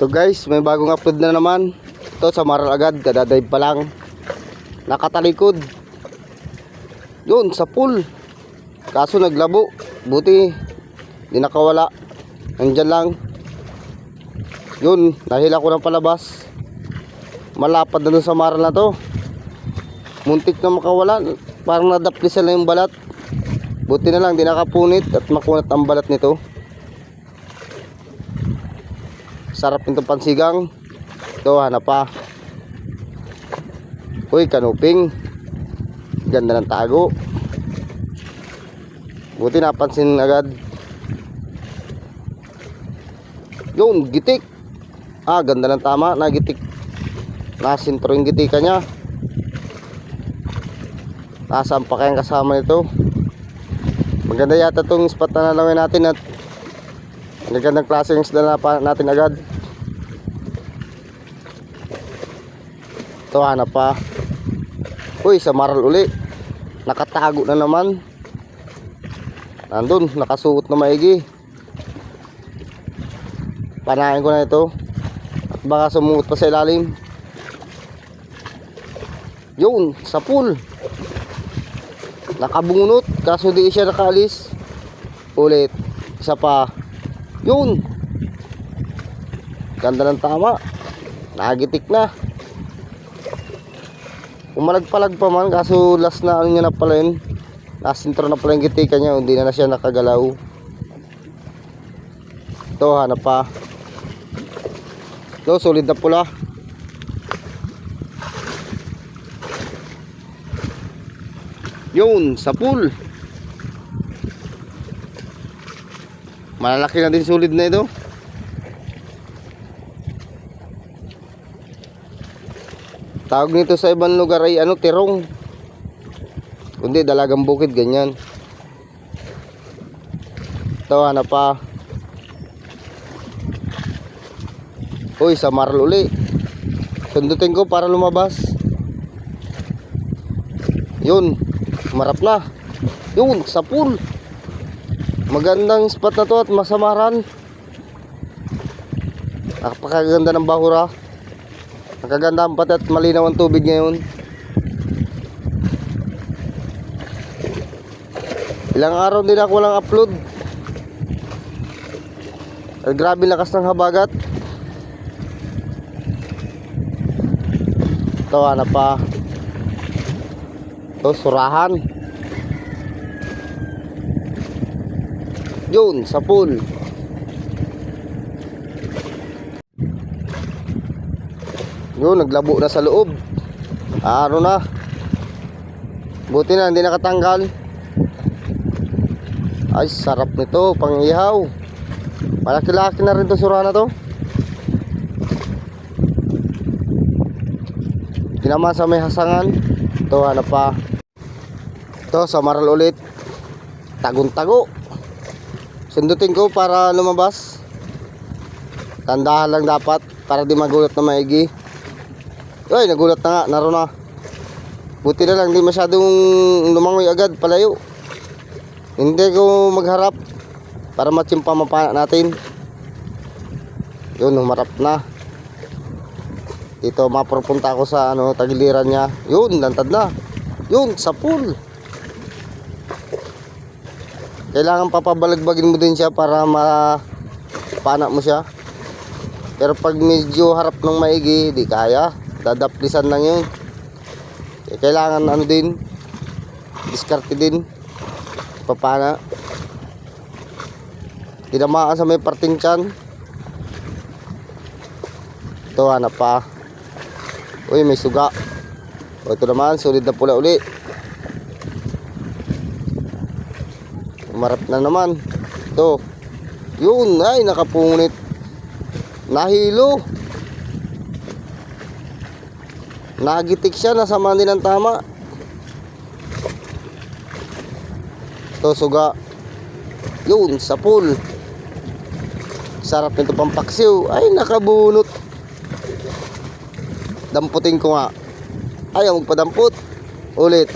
Ito guys, may bagong upload na naman. Ito sa Maral agad, kadadive pa lang. Nakatalikod. Yun, sa pool. Kaso naglabo. Buti, di nakawala. Nandyan lang. Yun, nahila ko ng palabas. Malapad na dun sa Maral na to. Muntik na makawala. Parang nadaplisan na yung balat. Buti na lang, di nakapunit at makunat ang balat nito. Sarap nitong pansigang. Ito, hanap pa. Uy, kanuping. Ganda ng tago. Buti napansin agad. Yun, gitik. Ganda ng tama. Nagitik. Nasintro yung gitika niya. Nasaan pa kayang kasama nito. Maganda yata itong spot na nalawin natin. At magandang klase yung isda na natin agad. Ito, hanap pa. Uy, sa Maral uli. Nakatago na naman. Nandun, nakasuot na maigi. Panahin ko na ito. At baka sumuot pa sa ilalim. Yun, sa pool. Nakabunot, kaso di siya nakaalis. Ulit, isa pa. Yun. Ganda ng tama. Nagitik na. Umalag-palag pa man, kaso last na ano niya na pala yun. Nasintro na pala yung gitika niya, hindi na siya nakagalaw. Ito, hanap pa. Ito, solid na pula. Yun, sa pool. Malalaki na din, solid na ito. Tawag nito sa ibang lugar ay tirong. Kundi dalagang bukid, ganyan. Ito, hanap pa. Uy, sa Maral uli. Sundutin ko para lumabas. Yun, marap na. Yun, sa pool. Magandang spot na to at masamaran. Napakaganda ng bahura. Nakaganda ang pati at malinaw ang tubig ngayon. Ilang araw din ako walang upload. At grabe lakas ng habagat. Ito, hanap pa. Ito, surahan. Yun, sa pool. Yun, naglabo na sa loob. Ano na. Buti na, hindi nakatanggal. Ay, sarap nito, pang ihaw. Malaki-laki na rin to sura na to. Hindi naman sa may hasangan. Ito, hanap pa. Ito, sa Maral ulit. Tagong-tago. Sundutin ko para lumabas. Tandahan lang dapat para di magulat na maigi. Ay, nagulat na nga, naroon na. Buti na lang, di masyadong lumangoy agad, palayo. Hindi ko magharap para matsimpa mapana natin. Yun, humarap na. Dito, mapupunta ako sa tagiliran niya. Yun, lantad na. Yun, sa pool. Kailangan papabalagbagin mo din siya para mapana mo siya. Pero pag medyo harap ng maigi, di kaya. Dadaplisan lang yun. Kailangan din, diskarte din, papana. Tinamaan sa may parting tiyan. Ito, hanap pa. Uy, may suga. O, ito naman, solid na pula uli. Umarap na naman. Ito. Yun, ay, nakapunit. Nahilo. Nagitik siya, nasama din ang tama. Ito, suga. Yun, sa pool. Sarap nito pampaksiw. Ay, nakabunot. Damputin ko nga. Ayaw magpadamput. Ulit.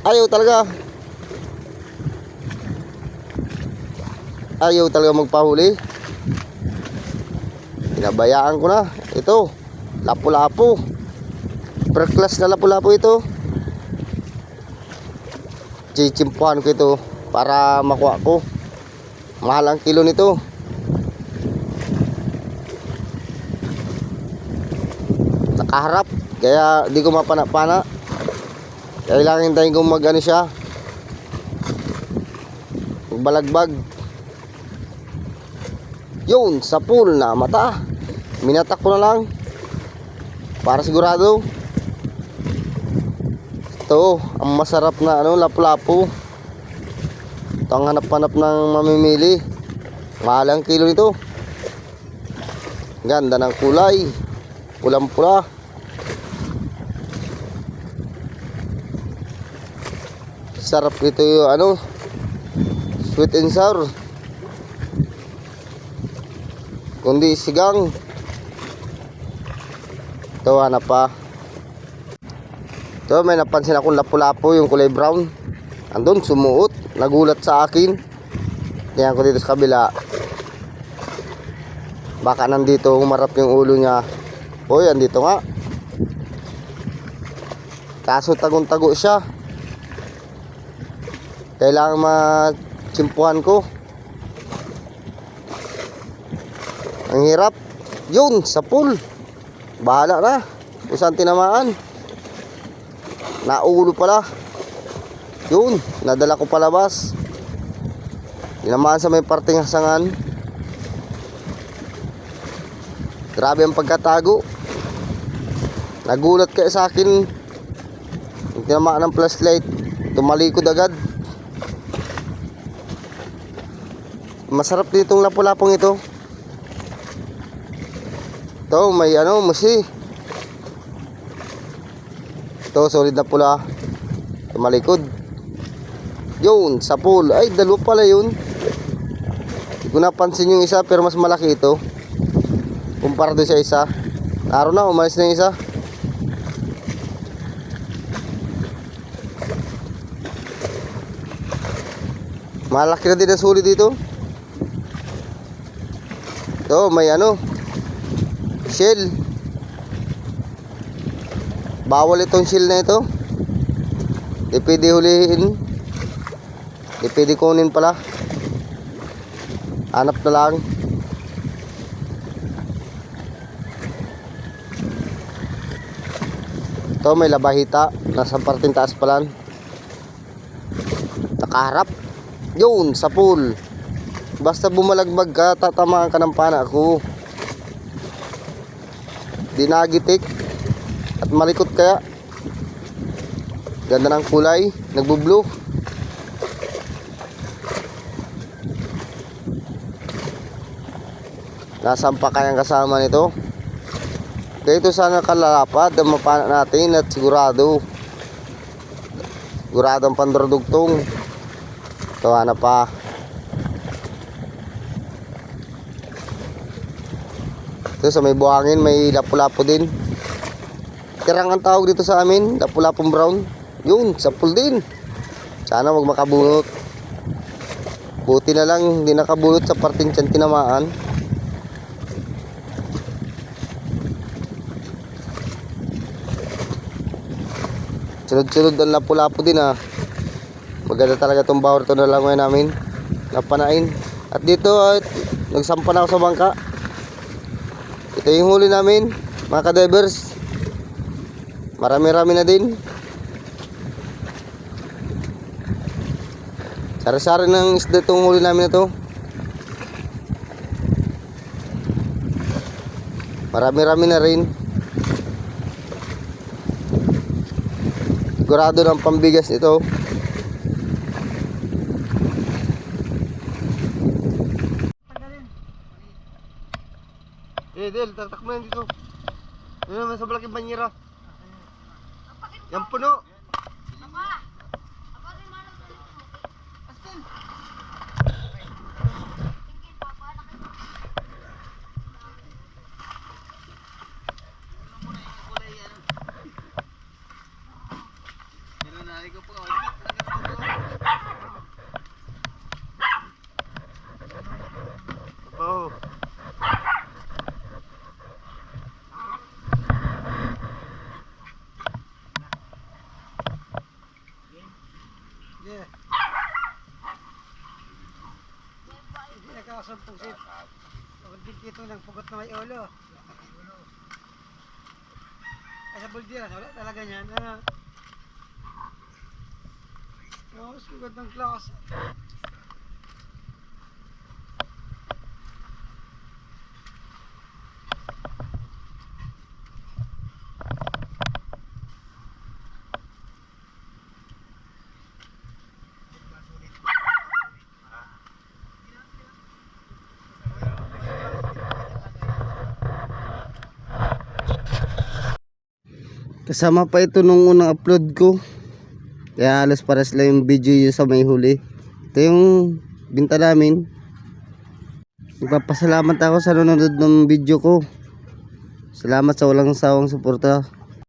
Ayaw talaga. Ayaw talaga magpahuli. Pinabayaan ko na. Ito, lapu-lapu. Per class na lapu-lapu ito. Chichimpuhan ko ito para makuha ko. Mahal ang kilo nito. Nakaharap, kaya di ko mapana-pana. Kailangan hintayin kong mag-ano siya, magbalagbag. Yun, sa pool na mata. Minatak ko na lang para sigurado. Ito, ang masarap na lapu-lapu. Ito ang hanap-hanap ng mamimili. Mahal ang kilo nito. Ganda ng kulay, pulang-pula. Sarap ito yung sweet and sour. Kundi sigang. Ito, hanap pa. Ito, may napansin akong lapu-lapu, yung kulay brown. Andun, sumuot. Nagulat sa akin. Tingnan ko dito sa kabila. Baka nandito, humarap yung ulo niya. Uy, andito nga. Kaso tagong-tago siya. Kailangan matsimpuhan ko. Ang hirap. Yun, sa pool. Bahala na kung saan tinamaan. Naulo pala. Yun, nadala ko palabas. Tinamaan sa may parting hasangan. Grabe ang pagkatago. Nagulat kayo sa akin. Yung tinamaan ng flashlight, tumalikod agad. Masarap ditong lapu-lapong ito. Ito, may musi. Ito, solid na pula. Tumalikod. Yun, sa pool. Ay, dalawa pala yun. Hindi ko napansin yung isa, pero mas malaki ito kumpara doon sa isa. Naroon na, umalis na yung isa. Malaki na din ang suli dito. Ito, may shell. Bawal itong shell na ito. Di pwede hulihin. Di pwede kunin pala. Hanap na lang. Ito, may labahita. Nasa parting taas pala. Nakaharap. Yun, sa pool. Basta bumalagbag ka, tatamaan ka ng pana ko. Dinagitik. At malikot kaya. Ganda ng kulay. Nagbo-blue. Nasampa kayang kasama nito. Kaya ito sana kalalapad ang mapana natin at sigurado ang pandrodugtong. Ito, hanap pa. Ito sa may buhangin, may lapu-lapu din. Tirang ang tawag dito sa amin, lapu-lapong brown. Yun, sa pool din. Sana wag makabunot. Buti na lang hindi nakabunot sa parting tiyan tinamaan. Sunod-sunod ang lapu-lapu din Maganda talaga itong bawar ito na lang ngayon namin. Napanain. At dito nagsampa na ako sa bangka. Ito yung huli namin, mga ka-divers. Marami-rami na din. Sari-sari ng isda itong huli namin na ito. Marami-rami na rin. Sigurado ng pambigas ito. Del, tatak mo yan dito. Yun naman sa malaking banyera. Yan puno. Oh. Lakas ang pungsit. Pagod din dito ng pugot na may ulo. Ay sa buldiras, wala talaga niyan. Oh, sugod ng klase. Kasama pa ito nung unang upload ko. Kaya halos pares lang yung video yun sa may huli. Ito yung binta namin. Nagpapasalamat ako sa nanonood ng video ko. Salamat sa walang sawang suporta.